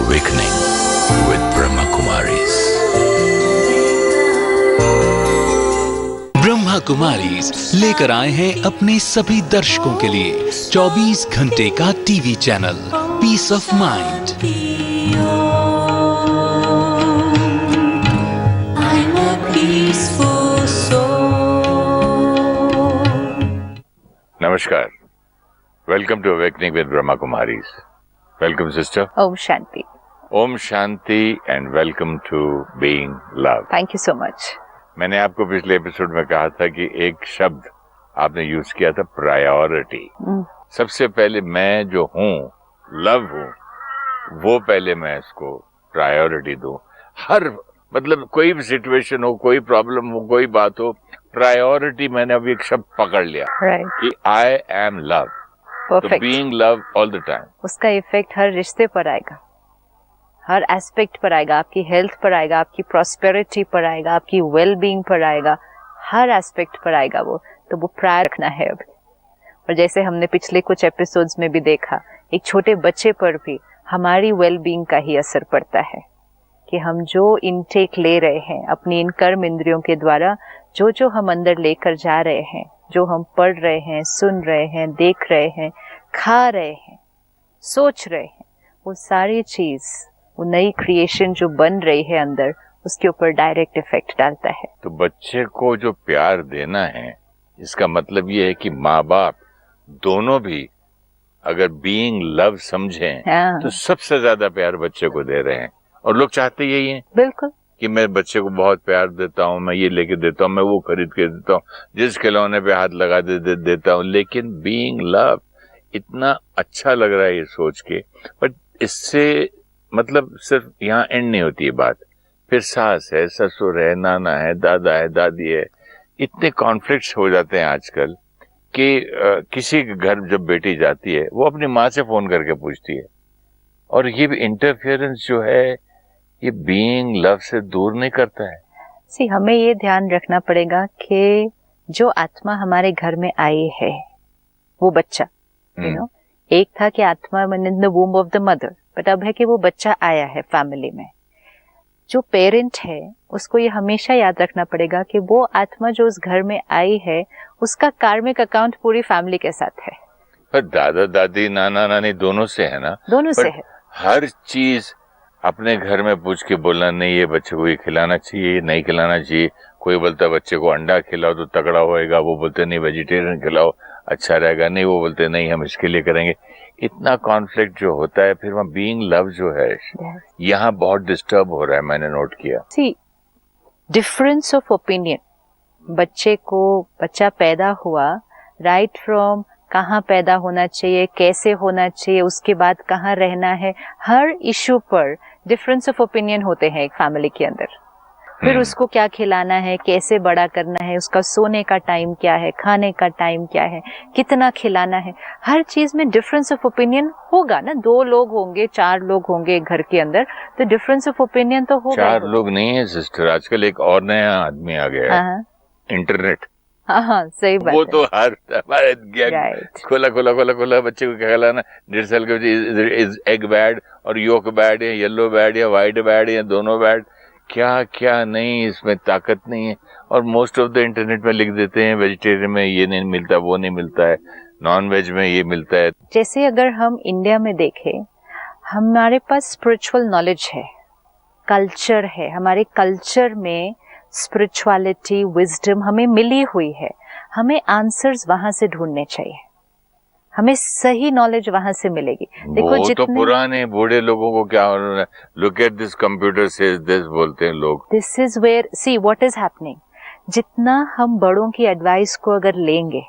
Awakening with Brahma Kumaris. Brahma Kumaris लेकर आए हैं अपने सभी दर्शकों के लिए 24 घंटे का TV channel peace of mind. नमस्कार, welcome to awakening with Brahma Kumaris. Welcome sister. ओम शांति। ओम शांति and welcome to being love. Thank you so much. मैंने आपको पिछले एपिसोड में कहा था कि एक शब्द आपने यूज किया था, प्रायोरिटी। सबसे पहले मैं जो हूँ, लव हूँ, वो पहले मैं इसको प्रायोरिटी दूं। हर मतलब कोई भी सिचुएशन हो, कोई प्रॉब्लम हो, कोई बात हो, प्रायोरिटी मैंने अभी एक शब्द पकड़ लिया कि आई एम लव। तो being love all the time, उसका इफेक्ट हर रिश्ते पर आएगा, हर एस्पेक्ट पर आएगा, आपकी हेल्थ पर आएगा, आपकी प्रॉस्पेरिटी पर आएगा, आपकी वेल बीइंग पर आएगा, हर एस्पेक्ट पर आएगा वो। तो वो प्राय रखना है अभी। और जैसे हमने पिछले कुछ एपिसोड्स में भी देखा, एक छोटे बच्चे पर भी हमारी वेल बीइंग का ही असर पड़ता है कि हम जो इनटेक ले रहे हैं अपनी इन कर्म इंद्रियों के द्वारा, जो हम अंदर लेकर जा रहे हैं, जो हम पढ़ रहे हैं, सुन रहे हैं, देख रहे हैं, खा रहे हैं, सोच रहे हैं, वो सारी चीज, वो नई क्रिएशन जो बन रही है अंदर, उसके ऊपर डायरेक्ट इफेक्ट डालता है। तो बच्चे को जो प्यार देना है, इसका मतलब ये है कि माँ बाप दोनों भी अगर बीइंग लव समझें तो सबसे ज्यादा प्यार बच्चे को दे रहे हैं। और लोग चाहते यही हैं बिल्कुल कि मैं बच्चे को बहुत प्यार देता हूँ, मैं ये लेके देता हूँ, मैं वो खरीद के देता हूँ, जिस खिलौने पे हाथ लगा देता हूँ। लेकिन बीइंग लव इतना अच्छा लग रहा है ये सोच के, बट इससे मतलब सिर्फ यहाँ एंड नहीं होती है बात। फिर सास है, ससुर है, नाना है, दादा है, दादी है। इतने कॉन्फ्लिक्ट्स हो जाते हैं आजकल कि किसी के घर जब बेटी जाती है, वो अपनी माँ से फोन करके पूछती है। और ये भी इंटरफेरेंस जो है, ये बीइंग लव से दूर नहीं करता है। हमें ये ध्यान रखना पड़ेगा कि जो आत्मा हमारे घर में आई है, वो बच्चा, एक था कि आत्मा in the womb of the mother, but अब है कि वो बच्चा आया है फैमिली में। जो पेरेंट है उसको ये हमेशा याद रखना पड़ेगा कि वो आत्मा जो उस घर में आई है, उसका कार्मिक अकाउंट पूरी फैमिली के साथ है। पर दादा दादी, नाना नानी दोनों से है ना, दोनों से है। हर चीज अपने घर में पूछ के बोलना, नहीं ये बच्चे को ये खिलाना चाहिए, ये नहीं खिलाना चाहिए। कोई बोलता बच्चे को अंडा खिलाओ तो तगड़ा होएगा, वो बोलते नहीं वेजिटेरियन खिलाओ अच्छा रहेगा, नहीं वो बोलते नहीं हम इसके लिए करेंगे। इतना कॉन्फ्लिक्ट जो होता है, फिर वहाँ बीइंग लव जो है यहाँ बहुत डिस्टर्ब हो रहा है, मैंने नोट किया। Difference of opinion. बच्चा पैदा हुआ, राइट फ्रॉम कहाँ पैदा होना चाहिए, कैसे होना चाहिए, उसके बाद कहाँ रहना है, हर इश्यू पर डिफरेंस ऑफ ओपिनियन होते हैं एक फैमिली के अंदर। फिर उसको क्या खिलाना है, कैसे बड़ा करना है, उसका सोने का टाइम क्या है, खाने का टाइम क्या है, कितना खिलाना है, हर चीज में डिफरेंस ऑफ ओपिनियन होगा ना। 2 लोग होंगे, 4 लोग होंगे घर के अंदर, तो डिफरेंस ऑफ ओपिनियन तो होगा। 4 लोग नहीं है सिस्टर, आजकल एक और नया आदमी आ गया है, इंटरनेट। हाँ, सही बात। वो तो हर खोला बच्चे को क्या खिलाना, 1.5 साल के बच्चे एग बैड और योक बैड या येलो बैड या व्हाइट बैड या दोनों बैड, क्या क्या नहीं, इसमें ताकत नहीं है। और मोस्ट ऑफ द इंटरनेट में लिख देते हैं वेजिटेरियन में ये नहीं मिलता, वो नहीं मिलता है, नॉन वेज में ये मिलता है। जैसे अगर हम इंडिया में देखें, हमारे पास स्पिरिचुअल नॉलेज है, कल्चर है, हमारे कल्चर में स्पिरिचुअलिटी, विजडम हमें मिली हुई है। हमें आंसर्स वहां से ढूंढने चाहिए, हमें सही नॉलेज वहां से मिलेगी। देखो वो तो पुराने बूढ़े लोगों को क्या, look at this computer says this बोलते हैं लोग। This is where see what is happening. जितना हम बड़ों की एडवाइस को अगर लेंगे,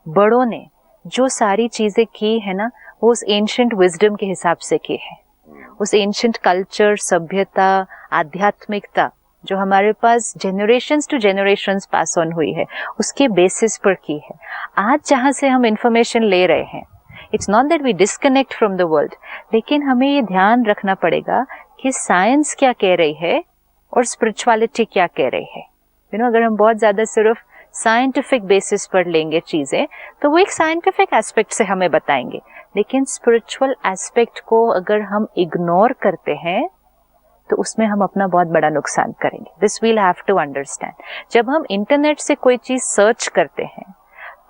बड़ों ने जो सारी चीजें की है ना, वो उस एंशिएंट विजडम के हिसाब से की है, उस एंशिएंट कल्चर, सभ्यता, आध्यात्मिकता जो हमारे पास generations to generations pass on हुई है, उसके बेसिस पर की है। आज जहां से हम इंफॉर्मेशन ले रहे हैं, it's not that we disconnect from the world, लेकिन हमें ये ध्यान रखना पड़ेगा कि साइंस क्या कह रही है और स्पिरिचुअलिटी क्या कह रही है। अगर हम बहुत ज्यादा सिर्फ साइंटिफिक बेसिस पर लेंगे चीजें, तो वो एक साइंटिफिक एस्पेक्ट से हमें बताएंगे, लेकिन स्पिरिचुअल एस्पेक्ट को अगर हम इग्नोर करते हैं तो उसमें हम अपना बहुत बड़ा नुकसान करेंगे. This we'll have to understand. जब हम इंटरनेट से कोई चीज सर्च करते हैं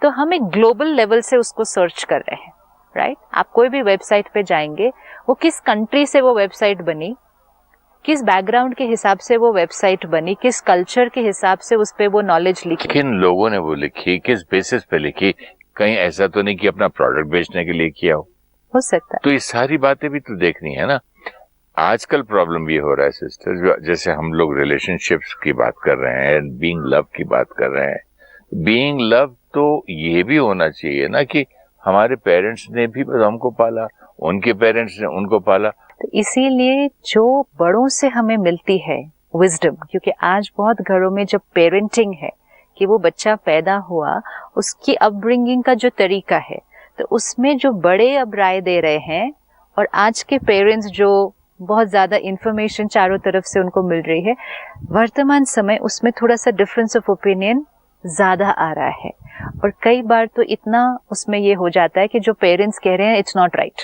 तो हम एक ग्लोबल लेवल से उसको सर्च कर रहे हैं, राइट? आप कोई भी वेबसाइट पे जाएंगे, वो किस कंट्री से वो वेबसाइट बनी, किस बैकग्राउंड के हिसाब से वो वेबसाइट बनी, किस कल्चर के हिसाब से उस पे वो नॉलेज लिखी, किन लोगों ने वो लिखी, किस बेसिस पे लिखी, कहीं ऐसा तो नहीं कि अपना प्रोडक्ट बेचने के लिए किया हो सकता है. तो ये सारी बातें भी तो देखनी है ना. आजकल प्रॉब्लम ये हो रहा है सिस्टर, जैसे हम लोग रिलेशनशिप्स की बात कर रहे हैं, बीइंग लव की बात कर रहे हैं. बीइंग लव तो ये भी होना चाहिए ना कि हमारे पेरेंट्स ने भी हमको पाला, उनके पेरेंट्स ने उनको पाला. तो इसीलिए जो बड़ों से हमें मिलती है विजडम, क्योंकि आज बहुत घरों में जब पेरेंटिंग है कि वो बच्चा पैदा हुआ, उसकी अपब्रिंगिंग का जो तरीका है, तो उसमें जो बड़े अब राय दे रहे हैं और आज के पेरेंट्स जो बहुत ज्यादा इंफॉर्मेशन चारों तरफ से उनको मिल रही है, वर्तमान समय उसमें थोड़ा सा डिफरेंस ऑफ ओपिनियन ज्यादा आ रहा है. और कई बार तो इतना उसमें ये हो जाता है कि जो पेरेंट्स कह रहे हैं इट्स नॉट राइट,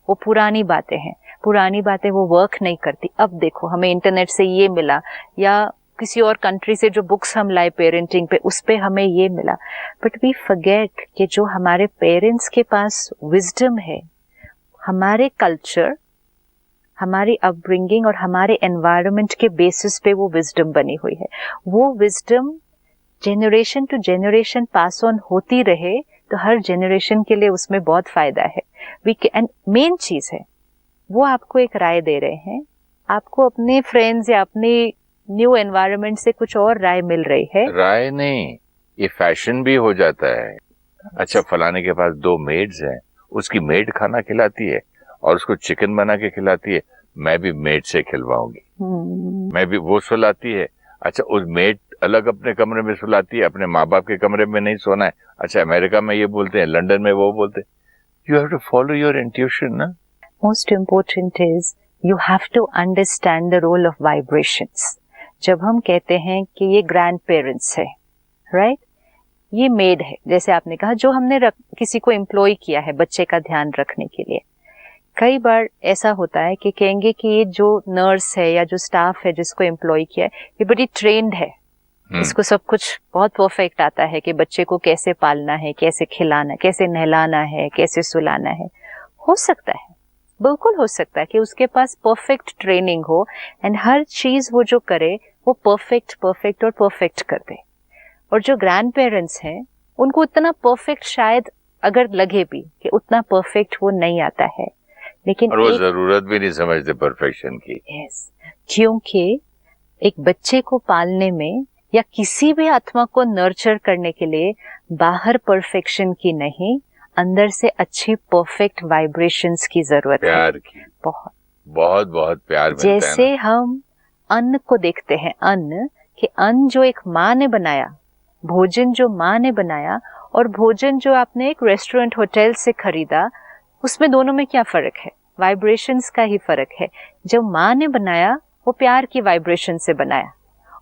वो पुरानी बातें हैं, पुरानी बातें वो वर्क नहीं करती. अब देखो हमें इंटरनेट से ये मिला, या किसी और कंट्री से जो बुक्स हम लाए पेरेंटिंग पे, उस पे हमें ये मिला. बट वी फॉरगेट कि जो हमारे पेरेंट्स के पास विजडम है, हमारे कल्चर, हमारी अपब्रिंगिंग और हमारे एनवायरनमेंट के बेसिस पे वो विजडम बनी हुई है. वो wisdom generation to generation pass on होती रहे तो हर जनरेशन के लिए उसमें बहुत फायदा है. एंड मेन चीज है, वो आपको एक राय दे रहे हैं, आपको अपने फ्रेंड्स या अपने न्यू एनवायरनमेंट से कुछ और राय मिल रही है. राय नहीं, ये फैशन भी हो जाता है. अच्छा, फलाने के पास 2 मेड्स हैं, उसकी मेड खाना खिलाती है और उसको चिकन बना के खिलाती है, मैं भी मेड से खिलवाऊंगी. मैं भी, वो सुलाती है. अच्छा, उस मेड अलग अपने कमरे में सुलाती है, अपने माँ बाप के कमरे में नहीं सोना है. अच्छा, अमेरिका में ये बोलते हैं, लंदन में वो बोलते हैं. You have to follow your intuition ना. Most important is you have to understand the role of vibrations. जब हम कहते हैं कि ये ग्रैंड पेरेंट्स है, राइट, ये मेड है, जैसे आपने कहा, जो हमने किसी को एम्प्लॉय किया है बच्चे का ध्यान रखने के लिए. कई बार ऐसा होता है कि कहेंगे कि ये जो नर्स है या जो स्टाफ है जिसको एम्प्लॉय किया है, ये बड़ी ट्रेंड है, इसको सब कुछ बहुत परफेक्ट आता है कि बच्चे को कैसे पालना है, कैसे खिलाना, कैसे नहलाना है, कैसे सुलाना है. हो सकता है, बिल्कुल हो सकता है कि उसके पास परफेक्ट ट्रेनिंग हो एंड हर चीज वो जो करे वो परफेक्ट और परफेक्ट कर दे. और जो ग्रैंड पेरेंट्स हैं उनको उतना परफेक्ट शायद अगर लगे भी कि उतना परफेक्ट वो नहीं आता है, लेकिन और वो जरूरत भी नहीं समझते परफेक्शन की. यस, क्योंकि एक बच्चे को पालने में या किसी भी आत्मा को नर्चर करने के लिए बाहर परफेक्शन की नहीं, अंदर से अच्छी परफेक्ट वाइब्रेशंस की जरूरत है. प्यार की, बहुत बहुत बहुत प्यार मिलता है. जैसे हम अन्न को देखते हैं, अन्न कि अन्न जो एक माँ ने बनाया, भोजन जो माँ ने बनाया, और भोजन जो आपने एक रेस्टोरेंट होटल से खरीदा, उसमें दोनों में क्या फर्क है? वाइब्रेशंस का ही फर्क है. जो माँ ने बनाया वो प्यार की वाइब्रेशन से बनाया,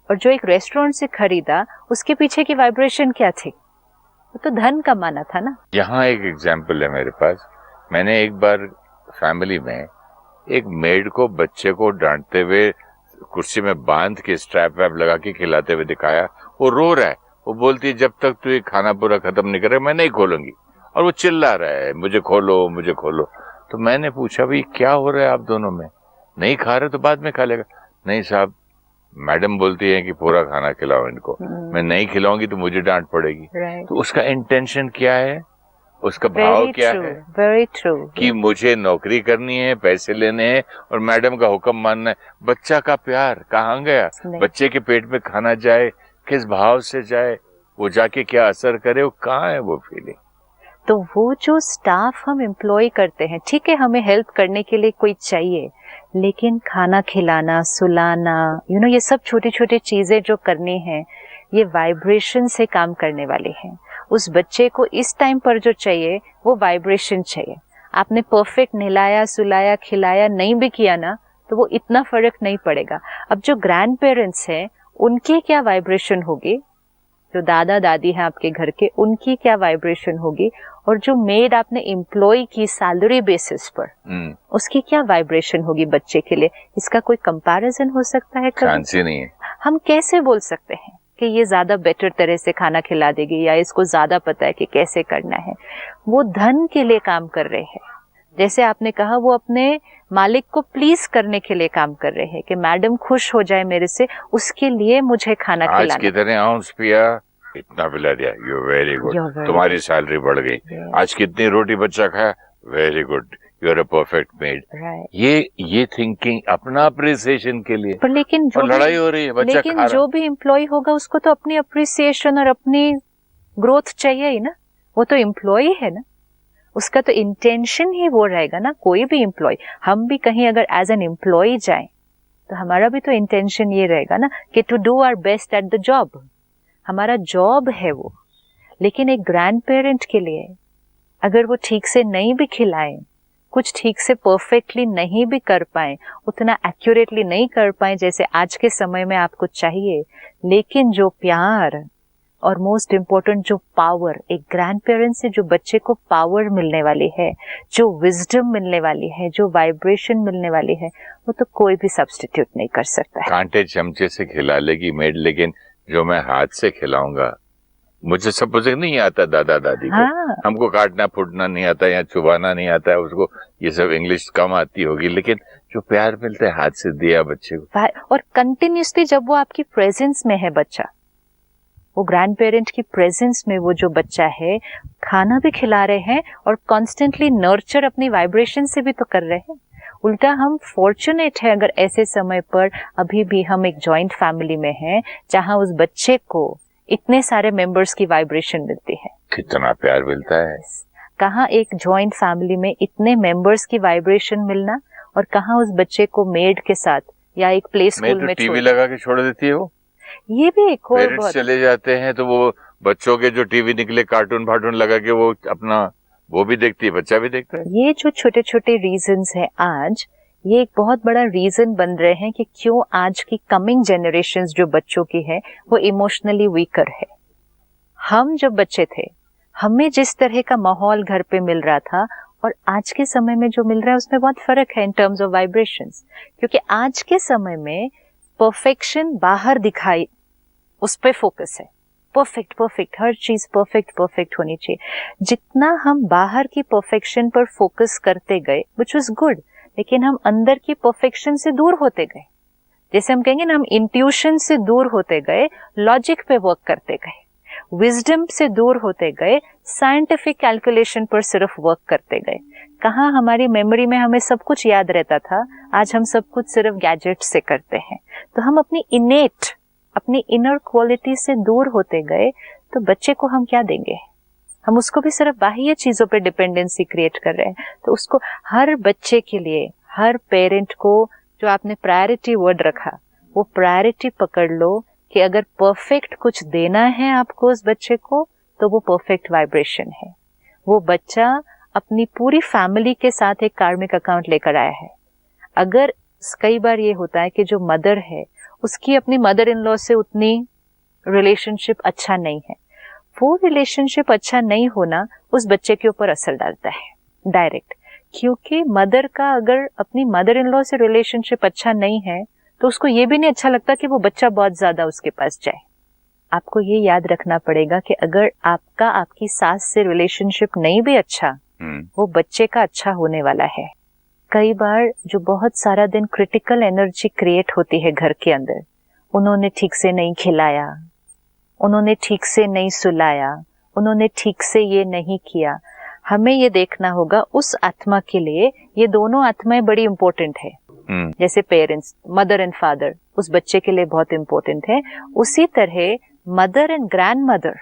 और जो एक रेस्टोरेंट से खरीदा उसके पीछे की वाइब्रेशन क्या थी? वो तो धन कमाना था ना. यहाँ एक एग्जाम्पल है मेरे पास. मैंने एक बार फैमिली में एक मेड को बच्चे को डांटते हुए कुर्सी में बांध के स्ट्रैप वैप लगा के खिलाते हुए दिखाया. वो रो रहा है, वो बोलती है जब तक तू ये खाना पूरा खत्म नहीं करे मैं नहीं खोलूंगी, और वो चिल्ला रहा है मुझे खोलो मुझे खोलो. तो मैंने पूछा भाई क्या हो रहा है आप दोनों में, नहीं खा रहे तो बाद में खा लेगा. नहीं साहब, मैडम बोलती है कि पूरा खाना खिलाओ इनको, मैं नहीं खिलाऊंगी तो मुझे डांट पड़ेगी. तो उसका इंटेंशन क्या है, उसका भाव क्या है? Very true. कि मुझे नौकरी करनी है, पैसे लेने हैं और मैडम का हुक्म मानना है. बच्चा का प्यार कहाँ गया? बच्चे के पेट में खाना जाए, किस भाव से जाए, वो जाके क्या असर करे, वो कहाँ है वो फीलिंग? तो वो जो स्टाफ हम एम्प्लॉय करते हैं, ठीक है, हमें हेल्प करने के लिए कोई चाहिए, लेकिन खाना खिलाना, सुलाना, ये सब छोटी छोटी चीजें जो करनी है, ये वाइब्रेशन से काम करने वाले हैं. उस बच्चे को इस टाइम पर जो चाहिए वो वाइब्रेशन चाहिए. आपने परफेक्ट नहलाया, सुलाया, खिलाया नहीं भी किया ना, तो वो इतना फर्क नहीं पड़ेगा. अब जो ग्रैंड पेरेंट्स हैं उनकी क्या वाइब्रेशन होगी, जो दादा दादी हैं आपके घर के, उनकी क्या वाइब्रेशन होगी, और जो मेड आपने एम्प्लॉय की सैलरी बेसिस पर, उसकी क्या वाइब्रेशन होगी बच्चे के लिए? इसका कोई कंपैरिजन हो सकता है? चांस ही नहीं है। हम कैसे बोल सकते हैं कि ये ज्यादा बेटर तरह से खाना खिला देगी या इसको ज्यादा पता है कि कैसे करना है? वो धन के लिए काम कर रहे हैं। जैसे आपने कहा, वो अपने मालिक को प्लीज करने के लिए काम कर रहे हैं कि मैडम खुश हो जाए मेरे से, उसके लिए मुझे खाना खिलाना। आज कितने आउंस पिया, इतना पिला दिया, यू वेरी गुड, तुम्हारी सैलरी बढ़ गई। आज कितनी रोटी बच्चा खाया, very good, you are a perfect maid. ये थिंकिंग अपना अप्रिसिएशन के लिए। पर लेकिन जो लड़ाई हो रही है, बच्चा लेकिन जो भी एम्प्लॉय होगा उसको तो अपनी अप्रिसिएशन और अपनी ग्रोथ चाहिए ही ना। वो तो एम्प्लॉय है ना, उसका तो इंटेंशन ही वो रहेगा ना। कोई भी एम्प्लॉय, हम भी कहीं अगर एज एन एम्प्लॉय जाएं तो हमारा भी तो इंटेंशन ये रहेगा ना कि to do our best at the job. हमारा जॉब है वो। लेकिन एक ग्रैंड पेरेंट के लिए अगर वो ठीक से नहीं भी खिलाएं, कुछ ठीक से परफेक्टली नहीं भी कर पाए, उतना एक्यूरेटली नहीं कर पाए जैसे आज के समय में आपको चाहिए, लेकिन जो प्यार और मोस्ट इम्पोर्टेंट जो पावर, एक ग्रैंड पेरेंट से जो बच्चे को पावर मिलने वाली है, जो विजडम मिलने वाली है, जो वाइब्रेशन मिलने वाली है, वो तो कोई भी सब्स्टिट्यूट नहीं कर सकता है। कांटे चमचे से खिला लेगी मेड, लेकिन जो मैं हाथ से खिलाऊंगा, मुझे सब कुछ नहीं आता दादा दादी को। हाँ। हमको काटना फूटना नहीं आता या चुबाना नहीं आता है, उसको ये सब इंग्लिश कम आती होगी, लेकिन जो प्यार मिलता है हाथ से दिया बच्चे को, और कंटिन्यूसली जब वो आपकी प्रेजेंस में है बच्चा, वो ग्रैंड पेरेंट की प्रेजेंस में वो जो बच्चा है, खाना भी खिला रहे हैं और कॉन्स्टेंटली नर्चर अपनी वाइब्रेशन से भी तो कर रहे हैं। उल्टा हम फॉर्चुनेट है अगर ऐसे समय पर अभी भी हम एक जॉइंट फैमिली में हैं जहां उस बच्चे को इतने सारे मेंबर्स की वाइब्रेशन मिलती है। कितना प्यार मिलता है। कहाँ एक जॉइंट फैमिली में इतने मेंबर्स की वाइब्रेशन मिलना, और कहाँ उस बच्चे को मेड के साथ या एक प्ले स्कूल में टीवी लगा के छोड़ देती है वो। ये भी एक और पेरेंट्स चले जाते हैं तो वो बच्चों के जो टीवी निकले कार्टून फाटून लगा के वो अपना वो भी देखती है, बच्चा भी देखता है। ये जो छोटे छोटे रीजंस है आज, ये एक बहुत बड़ा रीजन बन रहे हैं कि क्यों आज की कमिंग जनरेशंस जो बच्चों की है वो इमोशनली वीकर है। हम जब बच्चे थे, हमें जिस तरह का माहौल घर पे मिल रहा था और आज के समय में जो मिल रहा है उसमें बहुत फर्क है इन टर्म्स ऑफ वाइब्रेशंस। क्योंकि आज के समय में परफेक्शन बाहर दिखाई, उस पे फोकस है। परफेक्ट परफेक्ट, हर चीज परफेक्ट परफेक्ट होनी चाहिए। जितना हम बाहर की परफेक्शन पर फोकस करते गए, व्हिच वाज गुड, लेकिन हम अंदर की परफेक्शन से दूर होते गए। जैसे हम कहेंगे ना, हम इंट्यूशन से दूर होते गए, लॉजिक पे वर्क करते गए, विजडम से दूर होते गए, साइंटिफिक कैलकुलेशन पर सिर्फ वर्क करते गए। कहाँ हमारी मेमोरी में हमें सब कुछ याद रहता था, आज हम सब कुछ सिर्फ गैजेट से करते हैं। तो हम अपनी इनेट, अपनी इनर क्वालिटी से दूर होते गए, तो बच्चे को हम क्या देंगे? हम उसको भी सिर्फ बाह्य चीजों पे डिपेंडेंसी क्रिएट कर रहे हैं। तो उसको, हर बच्चे के लिए, हर पेरेंट को जो आपने प्रायोरिटी वर्ड रखा, वो प्रायोरिटी पकड़ लो कि अगर परफेक्ट कुछ देना है आपको उस बच्चे को, तो वो परफेक्ट वाइब्रेशन है। वो बच्चा अपनी पूरी फैमिली के साथ एक कार्मिक अकाउंट लेकर आया है। अगर कई बार ये होता है कि जो मदर है उसकी अपनी मदर इन लॉ से उतनी रिलेशनशिप अच्छा नहीं है, वो रिलेशनशिप अच्छा नहीं होना उस बच्चे के ऊपर असर डालता है डायरेक्ट। क्योंकि मदर का अगर अपनी मदर इन लॉ से रिलेशनशिप अच्छा नहीं है तो उसको ये भी नहीं अच्छा लगता कि वो बच्चा बहुत ज्यादा उसके पास जाए। आपको ये याद रखना पड़ेगा कि अगर आपका आपकी सास से रिलेशनशिप नहीं भी अच्छा, वो बच्चे का अच्छा होने वाला है। कई बार जो बहुत सारा दिन क्रिटिकल एनर्जी क्रिएट होती है घर के अंदर, उन्होंने ठीक से नहीं खिलाया, उन्होंने ठीक से नहीं सुलाया, उन्होंने ठीक से ये नहीं किया, हमें ये देखना होगा उस आत्मा के लिए ये दोनों आत्माएं बड़ी इंपॉर्टेंट है। जैसे पेरेंट्स, मदर एंड फादर उस बच्चे के लिए बहुत इंपॉर्टेंट है, उसी तरह मदर एंड ग्रैंड मदर,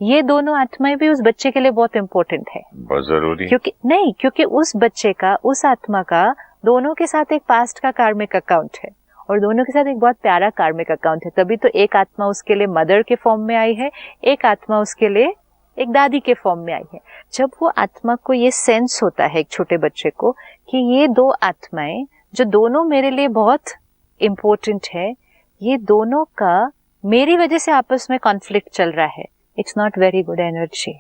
ये दोनों आत्माएं भी उस बच्चे के लिए बहुत इंपॉर्टेंट है। बहुत जरूरी। क्योंकि उस बच्चे का, उस आत्मा का दोनों के साथ एक पास्ट का कार्मिक अकाउंट है और दोनों के साथ एक बहुत प्यारा कार्मिक अकाउंट है। तभी तो एक आत्मा उसके लिए मदर के फॉर्म में आई है, एक आत्मा उसके लिए एक दादी के फॉर्म में आई है। जब वो आत्मा को ये सेंस होता है, एक छोटे बच्चे को, कि ये दो आत्माएं जो दोनों मेरे लिए बहुत इम्पोर्टेंट है, ये दोनों का मेरी वजह से आपस में कॉन्फ्लिक्ट चल रहा है, it's not very good energy.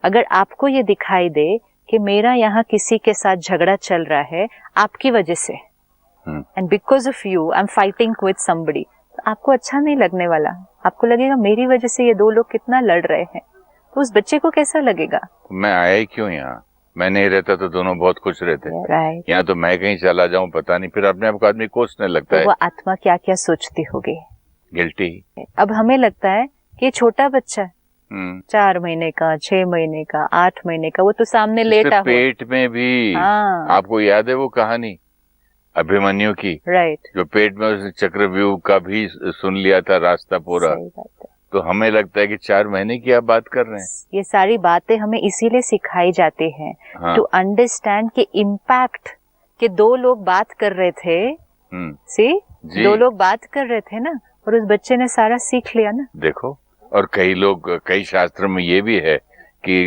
अगर आपको ये दिखाई दे कि मेरा यहाँ किसी के साथ झगड़ा चल रहा है आपकी वजह से, and because of you I am fighting with somebody, तो आपको अच्छा नहीं लगने वाला, आपको लगेगा मेरी वजह से ये दो लोग कितना लड़ रहे हैं, तो उस बच्चे को कैसा लगेगा? मैं आया ही क्यों यहाँ? मैं नहीं रहता तो दोनों बहुत खुश रहते। राइट। यहाँ तो मैं कहीं चला जाऊं पता नहीं, फिर अपने आप को आदमी कोसने लगता है। वो आत्मा क्या क्या सोचती होगी, गिल्टी। अब हमें लगता है कि छोटा बच्चा है, 4 महीने का, 6 महीने का, 8 महीने का, वो तो सामने लेटा हुआ पेट में भी। हाँ। आपको याद है वो कहानी अभिमन्यु की? राइट। जो पेट में उसने चक्रव्यूह का भी सुन लिया था रास्ता पूरा। सही बात है। तो हमें लगता है कि 4 महीने की आप बात कर रहे हैं। ये सारी बातें हमें इसीलिए सिखाई जाती हैं टू अंडरस्टैंड कि इम्पैक्ट के दो लोग बात कर रहे थे, सी 2 लोग बात कर रहे थे ना, और उस बच्चे ने सारा सीख लिया ना। देखो, और कई शास्त्रों में ये भी है कि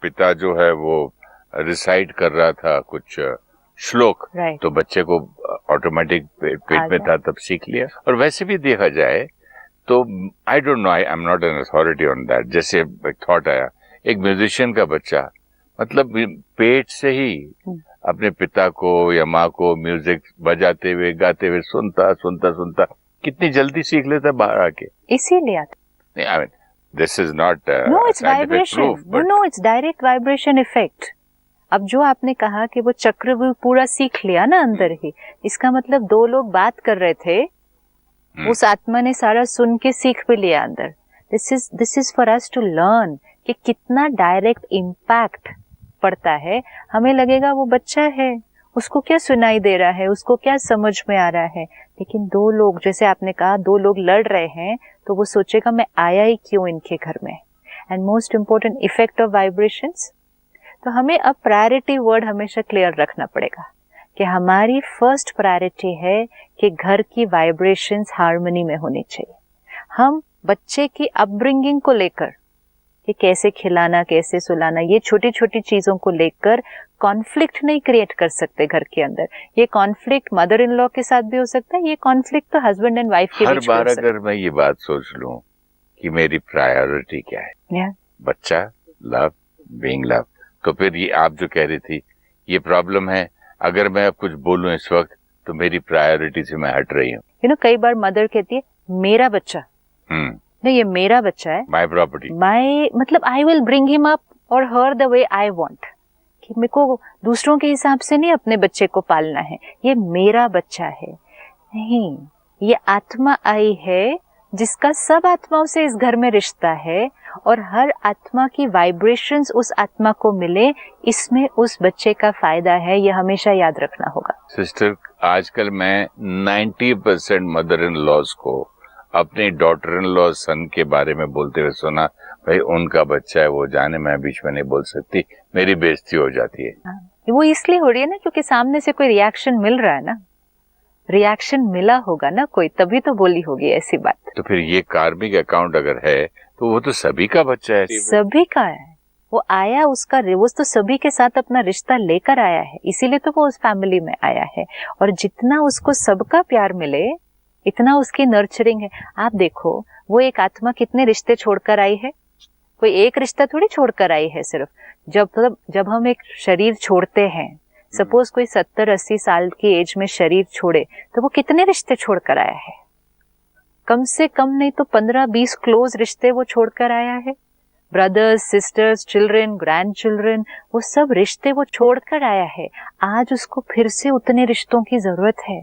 पिता जो है वो रिसाइट कर रहा था कुछ श्लोक, तो बच्चे को ऑटोमेटिक पेट में था तब सीख लिया। और वैसे भी देखा जाए तो I don't know, I am not an authority on that. जैसे एक थॉट आया, एक म्यूजिशियन का बच्चा मतलब पेट से ही अपने पिता को या माँ को म्यूजिक बजाते हुए गाते हुए सुनता कितनी जल्दी सीख लेता बाहर आके। इसीलिए I mean, this is not no, it's vibration. Proof, but... No, it's direct vibration effect. अब जो आपने कहा कि वो चक्रव्यूह पूरा सीख लिया ना अंदर ही, इसका मतलब 2 लोग बात कर रहे थे, उस आत्मा ने सारा सुन के सीख भी लिया अंदर। This is for us to learn कि कितना डायरेक्ट इम्पैक्ट पड़ता है। हमें लगेगा वो बच्चा है, उसको क्या सुनाई दे रहा है, उसको क्या समझ में आ रहा है, लेकिन 2 लोग, जैसे आपने कहा, 2 लोग लड़ रहे हैं, तो वो सोचेगा मैं आया ही क्यों इनके घर में। And most important effect of vibrations. तो हमें अब प्रायोरिटी वर्ड हमेशा क्लियर रखना पड़ेगा कि हमारी फर्स्ट प्रायोरिटी है कि घर की वाइब्रेशंस हार्मनी में होनी चाहिए। हम बच्चे की अपब्रिंगिंग को लेकर कि कैसे खिलाना, कैसे सुलाना, ये छोटी छोटी चीजों को लेकर कॉन्फ्लिक्ट नहीं क्रिएट कर सकते घर के अंदर। ये कॉन्फ्लिक्ट मदर इन लॉ के साथ भी हो सकता है, ये कॉन्फ्लिक्ट तो हस्बैंड एंड वाइफ के बीच में हो सकता है। हर बार अगर मैं ये बात सोच लूं कि मेरी प्रायोरिटी क्या है, बच्चा, लव, बीइंग लव, तो फिर ये आप जो कह रही थी ये प्रॉब्लम है। अगर मैं अब कुछ बोलूं इस वक्त तो मेरी प्रायोरिटी से मैं हट रही हूँ। कई बार मदर कहती है मेरा बच्चा, नहीं ये मेरा बच्चा है, माई प्रॉपर्टी, मतलब I will bring him up और हर द वे आई वांट, कि मेरे को दूसरों के हिसाब से नहीं अपने बच्चे को पालना है, ये मेरा बच्चा है। नहीं, ये आत्मा आई है जिसका सब आत्माओं से इस घर में रिश्ता है, और हर आत्मा की वाइब्रेशंस उस आत्मा को मिले, इसमें उस बच्चे का फायदा है। ये हमेशा याद रखना होगा। सिस्टर, आजकल मैं 90% मदर इन लॉज को अपनी डॉटर इन लॉ सन के बारे में बोलते हुए सुना, भाई उनका बच्चा है, वो जाने, मैं बीच में नहीं बोल सकती, मेरी बेइज्जती हो जाती है। वो इसलिए हो रही है ना क्योंकि सामने से कोई रिएक्शन मिल रहा है ना, रिएक्शन मिला होगा ना कोई, तभी तो बोली होगी ऐसी बात। तो फिर ये कार्मिक अकाउंट अगर है तो वो तो सभी का बच्चा है, सभी का है। वो आया, उसका वो तो सभी के साथ अपना रिश्ता लेकर आया है, इसीलिए तो वो उस फैमिली में आया है। और जितना उसको सबका प्यार मिले, इतना उसकी नर्चरिंग है। आप देखो, वो एक आत्मा कितने रिश्ते छोड़कर आई है, कोई एक रिश्ता थोड़ी छोड़कर आई है सिर्फ। जब हम एक शरीर छोड़ते हैं, सपोज कोई 70-80 साल की एज में शरीर छोड़े, तो वो कितने रिश्ते छोड़कर आया है? कम से कम नहीं तो 15-20 क्लोज रिश्ते वो छोड़कर आया है। Brothers, sisters, children, grand children, वो सब रिश्ते वो छोड़कर आया है। आज उसको फिर से उतने रिश्तों की जरूरत है,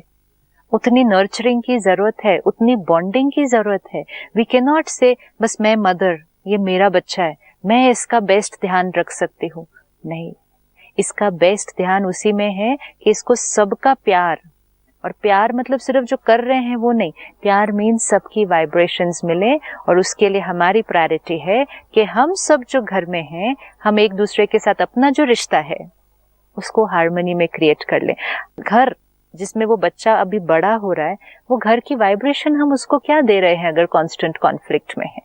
उतनी नर्चरिंग की जरूरत है, उतनी बॉन्डिंग की जरूरत है। वी कैन नॉट से बस मैं मदर, ये मेरा बच्चा है, मैं इसका बेस्ट ध्यान रख सकती हूँ। नहीं, इसका बेस्ट ध्यान उसी में है कि इसको सबका प्यार, और प्यार मतलब सिर्फ जो कर रहे हैं वो नहीं, प्यार मीन्स सबकी वाइब्रेशंस मिले। और उसके लिए हमारी प्रायोरिटी है कि हम सब जो घर में हैं, हम एक दूसरे के साथ अपना जो रिश्ता है उसको हार्मनी में क्रिएट कर लें। घर जिसमें वो बच्चा अभी बड़ा हो रहा है, वो घर की वाइब्रेशन हम उसको क्या दे रहे हैं अगर कांस्टेंट कॉन्फ्लिक्ट में है?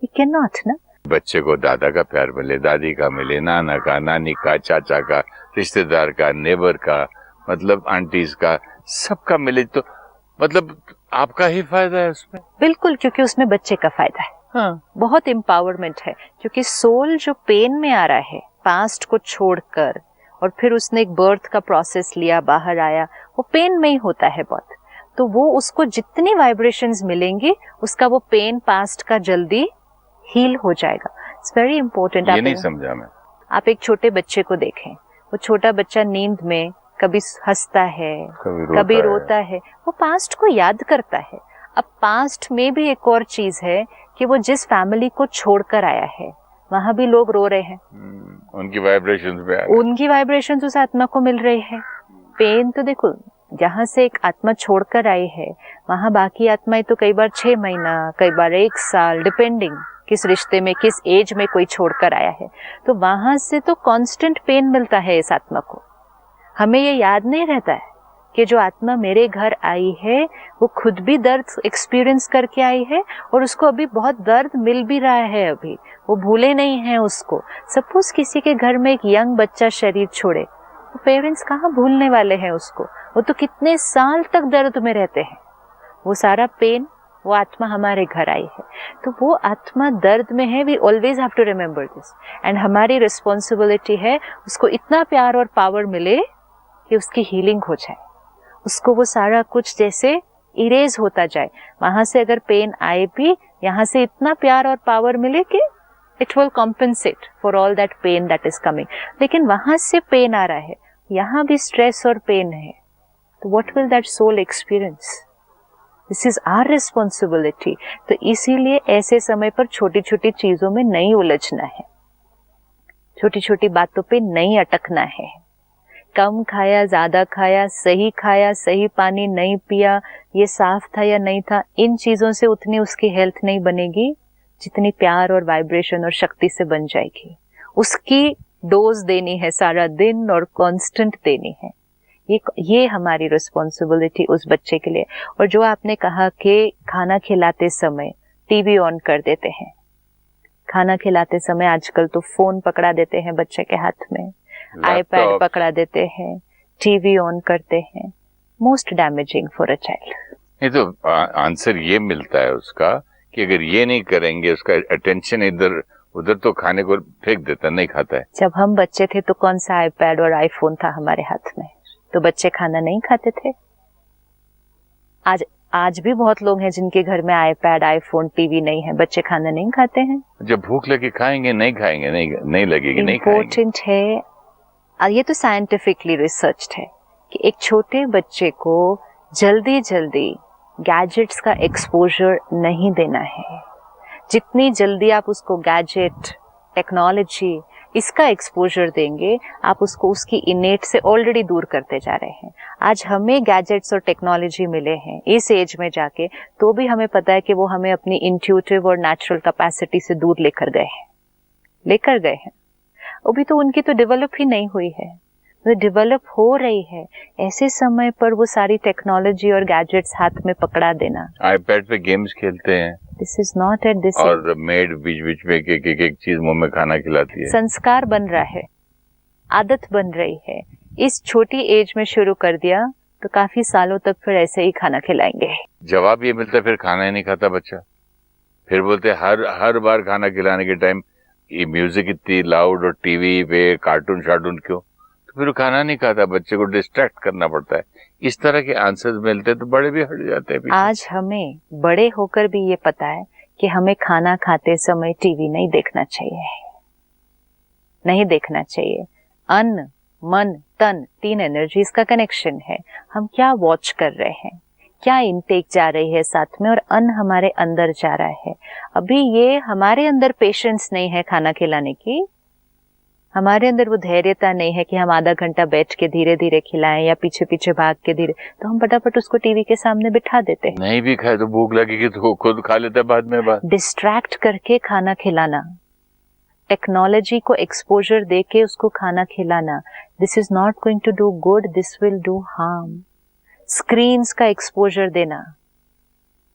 वी कैन नॉट ना। बच्चे को दादा का प्यार मिले, दादी का मिले, नाना का, नानी का, चाचा का, रिश्तेदार का, नेबर का, मतलब आंटीज का, सबका मिले, तो मतलब आपका ही फायदा है उसमें। बिल्कुल, क्योंकि उसमें बच्चे का फायदा है। हाँ, बहुत एम्पावरमेंट है, क्योंकि सोल जो पेन में आ रहा है पास्ट को छोड़कर, और फिर उसने एक बर्थ का प्रोसेस लिया, बाहर आया, वो पेन में ही होता है बहुत, तो वो उसको जितनी वाइब्रेशंस मिलेंगी उसका वो पेन पास्ट का जल्दी हील हो जाएगा। It's very important. ये नहीं समझा मैं। आप एक छोटे बच्चे को देखें, वो छोटा बच्चा नींद में कभी हंसता है, कभी रोता है, वो पास्ट को याद करता है। अब पास्ट में भी एक और चीज है कि वो जिस फैमिली को छोड़कर आया है वहां भी लोग रो रहे हैं, उनकी वाइब्रेशंस उस आत्मा को मिल रही है। पेन तो देखो, जहाँ से एक आत्मा छोड़कर आई है वहां बाकी आत्माएं तो कई बार 6 महीना, कई बार 1 साल, डिपेंडिंग किस रिश्ते में, किस एज में कोई छोड़कर आया है, तो वहां से तो कांस्टेंट पेन मिलता है इस आत्मा को। हमें ये याद नहीं रहता है कि जो आत्मा मेरे घर आई है वो खुद भी दर्द एक्सपीरियंस करके आई है और उसको अभी बहुत दर्द मिल भी रहा है, अभी वो भूले नहीं हैं उसको। सपोज किसी के घर में एक यंग बच्चा शरीर छोड़े, तो पेरेंट्स कहाँ भूलने वाले हैं उसको, वो तो कितने साल तक दर्द में रहते हैं। वो सारा पेन, वो आत्मा हमारे घर आई है, तो वो आत्मा दर्द में है। We always have to remember this, and हमारी रिस्पॉन्सिबिलिटी है उसको इतना प्यार और पावर मिले कि उसकी हीलिंग हो जाए, उसको वो सारा कुछ जैसे इरेज होता जाए। वहां से अगर पेन आए भी, यहाँ से इतना प्यार और पावर मिले कि it will compensate for all that pain that is coming. लेकिन वहां से पेन आ रहा है, यहाँ भी स्ट्रेस और पेन है, तो what will that soul experience? This is our responsibility. तो इसीलिए ऐसे समय पर छोटी छोटी चीजों में नहीं उलझना है, छोटी छोटी बातों पे नहीं अटकना है। कम खाया, ज्यादा खाया, सही पानी नहीं पिया, ये साफ था या नहीं था, इन चीजों से उतनी उसकी हेल्थ नहीं बनेगी जितनी प्यार और वाइब्रेशन और शक्ति से बन जाएगी। उसकी डोज देनी है सारा दिन और कांस्टेंट देनी है। ये हमारी रिस्पॉन्सिबिलिटी उस बच्चे के लिए। और जो आपने कहा कि खाना खिलाते समय टीवी ऑन कर देते हैं, खाना खिलाते समय आजकल तो फोन पकड़ा देते हैं बच्चे के हाथ में, आईपैड पकड़ा देते हैं, टीवी ऑन करते हैं, most damaging for a child. ये तो आंसर ये मिलता है उसका कि अगर ये नहीं करेंगे, उसका अटेंशन इधर उधर, तो खाने को फेंक देता, नहीं खाता है। जब हम बच्चे थे तो कौन सा आईपैड और आईफोन था हमारे हाथ में, तो बच्चे खाना नहीं खाते थे। आज भी बहुत लोग हैं जिनके घर में आईपैड, आईफोन, टीवी नहीं है, बच्चे खाना नहीं खाते हैं। जब भूख लगे खाएंगे, नहीं खाएंगे, नहीं लगेगी, नहीं खाएंगे। इम्पोर्टेंट है, ये तो साइंटिफिकली रिसर्च्ड है कि एक छोटे बच्चे को जल्दी गैजेट्स का एक्सपोजर नहीं देना है। जितनी जल्दी आप उसको गैजेट, टेक्नोलॉजी, इसका एक्सपोजर देंगे, आप उसको उसकी इनेट से ऑलरेडी दूर करते जा रहे हैं। आज हमें गैजेट्स और टेक्नोलॉजी मिले हैं इस एज में जाके, तो भी हमें पता है कि वो हमें अपनी इंट्यूटिव और नेचुरल कैपेसिटी से दूर लेकर गए हैं। अभी तो उनकी तो डेवलप ही नहीं हुई है, वो डेवलप हो रही है। ऐसे समय पर वो सारी टेक्नोलॉजी और गैजेट्स हाथ में पकड़ा देना, आईपैड पे गेम्स खेलते हैं, this is not at this. और मेड बीच में एक चीज मुंह में खाना खिलाती है। संस्कार बन रहा है, आदत बन रही है। इस छोटी एज में शुरू कर दिया तो काफी सालों तक फिर ऐसे ही खाना खिलाएंगे। जवाब ये मिलता है फिर खाना ही नहीं खाता बच्चा। फिर बोलते हर बार खाना खिलाने के टाइम ये म्यूजिक इतनी लाउड और टीवी पे कार्टून क्यों? तो फिर खाना नहीं खाता, बच्चे को डिस्ट्रैक्ट करना पड़ता है। इस तरह के आंसर्स मिलते तो बड़े भी हट जाते हैं। आज हमें बड़े होकर भी ये पता है कि हमें खाना खाते समय टीवी नहीं देखना चाहिए। अन्न, मन, तन, 3 एनर्जीज का कनेक्शन है। हम क्या वॉच कर रहे हैं, क्या इनटेक जा रही है साथ में, और अन्न हमारे अंदर जा रहा है। अभी ये हमारे अंदर पेशेंस नहीं है खाना खिलाने की, हमारे अंदर वो धैर्यता नहीं है कि हम आधा घंटा बैठ के धीरे धीरे खिलाएं या पीछे भाग के धीरे, तो हम फटाफट उसको टीवी के सामने बिठा देते हैं। नहीं भी खाए तो भूख लगेगी तो खुद खा लेता है बाद में। डिस्ट्रैक्ट करके खाना खिलाना, टेक्नोलॉजी को एक्सपोजर देके उसको खाना खिलाना, this is not going to do good, this will do harm. Screens का एक्सपोजर देना,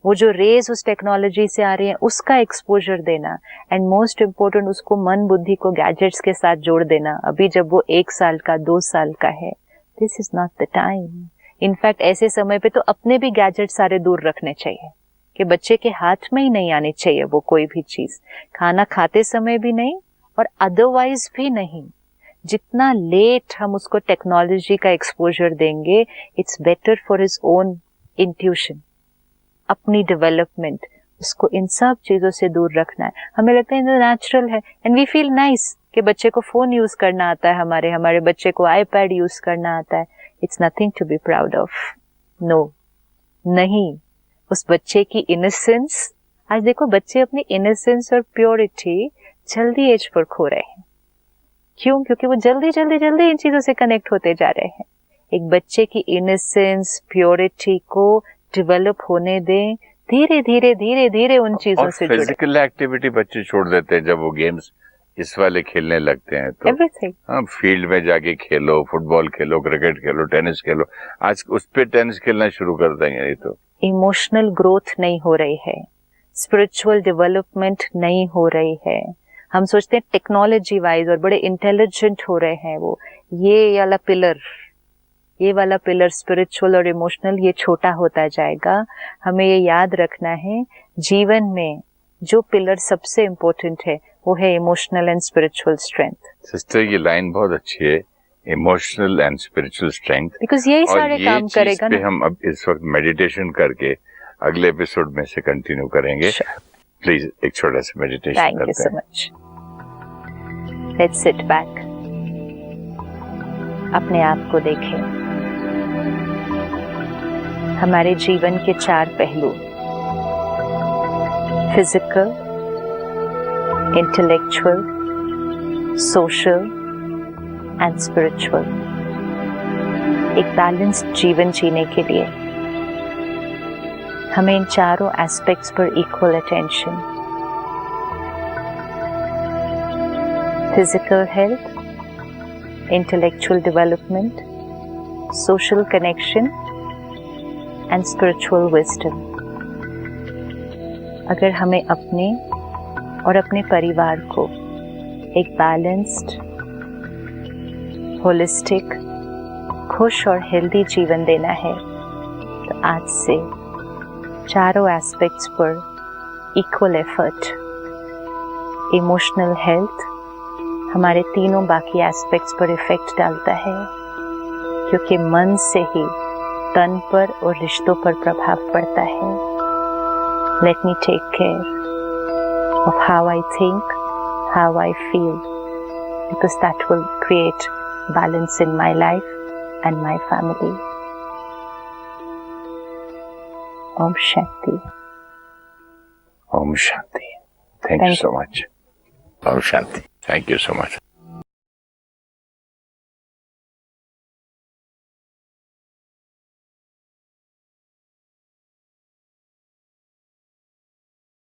वो जो रेज उस टेक्नोलॉजी से आ रही है उसका एक्सपोजर देना, एंड मोस्ट इम्पोर्टेंट उसको मन बुद्धि को गैजेट्स के साथ जोड़ देना। अभी जब वो 1 साल का 2 साल का है, this is not the time. In fact ऐसे समय पे तो अपने भी गैजेट सारे दूर रखने चाहिए कि बच्चे के हाथ में ही नहीं आनी चाहिए वो कोई भी चीज, खाना खाते समय भी नहीं और अदरवाइज भी नहीं। जितना लेट हम उसको टेक्नोलॉजी का एक्सपोजर देंगे, it's better for his own intuition, अपनी डेवलपमेंट। उसको इन सब चीजों से दूर रखना है। हमें लगता है नेचुरल है एंड वी फील नाइस कि बच्चे को फोन यूज करना आता है, हमारे बच्चे को आईपैड यूज करना आता है। It's nothing to be proud of. No, नहीं। उस बच्चे की इनोसेंस, आज देखो बच्चे अपनी इनोसेंस और प्योरिटी जल्दी एज पर खो रहे हैं। क्यों? क्योंकि वो जल्दी जल्दी जल्दी इन चीजों से कनेक्ट होते जा रहे हैं। एक बच्चे की इनोसेंस, प्योरिटी को डेवलप होने दें, धीरे धीरे धीरे धीरे उन चीजों से जुड़े। फिजिकल एक्टिविटी बच्चे छोड़ देते हैं जब वो गेम्स इस वाले खेलने लगते हैं तो एवरीथिंग। हाँ, फील्ड में जाके खेलो, फुटबॉल खेलो, क्रिकेट खेलो, टेनिस खेलो। आज उस पे टेनिस खेलना शुरू कर देंगे। ये तो इमोशनल ग्रोथ नहीं हो रही है, स्पिरिचुअल डेवलपमेंट नहीं हो रही है। हम सोचते हैं टेक्नोलॉजी वाइज और बड़े इंटेलिजेंट हो रहे हैं वो। ये वाला पिलर स्पिरिचुअल और इमोशनल, ये छोटा होता जाएगा। हमें ये याद रखना है, जीवन में जो पिलर सबसे इम्पोर्टेंट है वो है emotional and spiritual strength. Sister ये लाइन बहुत अच्छी है, emotional and spiritual strength, because यही सारे काम करेगा पे ना। हम अब इस वक्त मेडिटेशन करके अगले एपिसोड में से कंटिन्यू करेंगे। प्लीज एक छोटा सा मेडिटेशन थैंक यू करते सो हैं। मच। लेट्स सिट बैक, अपने आप को देखें। हमारे जीवन के 4 पहलू, physical, intellectual, social and spiritual. एक बैलेंस्ड जीवन जीने के लिए हमें इन चारों एस्पेक्ट्स पर equal attention, physical health, intellectual development, social connection and spiritual wisdom. अगर हमें अपने और अपने परिवार को एक बैलेंस्ड, होलिस्टिक, खुश और हेल्दी जीवन देना है तो आज से चारों एस्पेक्ट्स पर इक्वल एफर्ट। इमोशनल हेल्थ हमारे तीनों बाकी एस्पेक्ट्स पर इफेक्ट डालता है, क्योंकि मन से ही तन पर और रिश्तों पर प्रभाव पड़ता है। Let me take care of how I think, how I feel, because that will create balance in my life and my family. Om Shanti. Om Shanti. Thank you so much. Om Shanti. Thank you so much.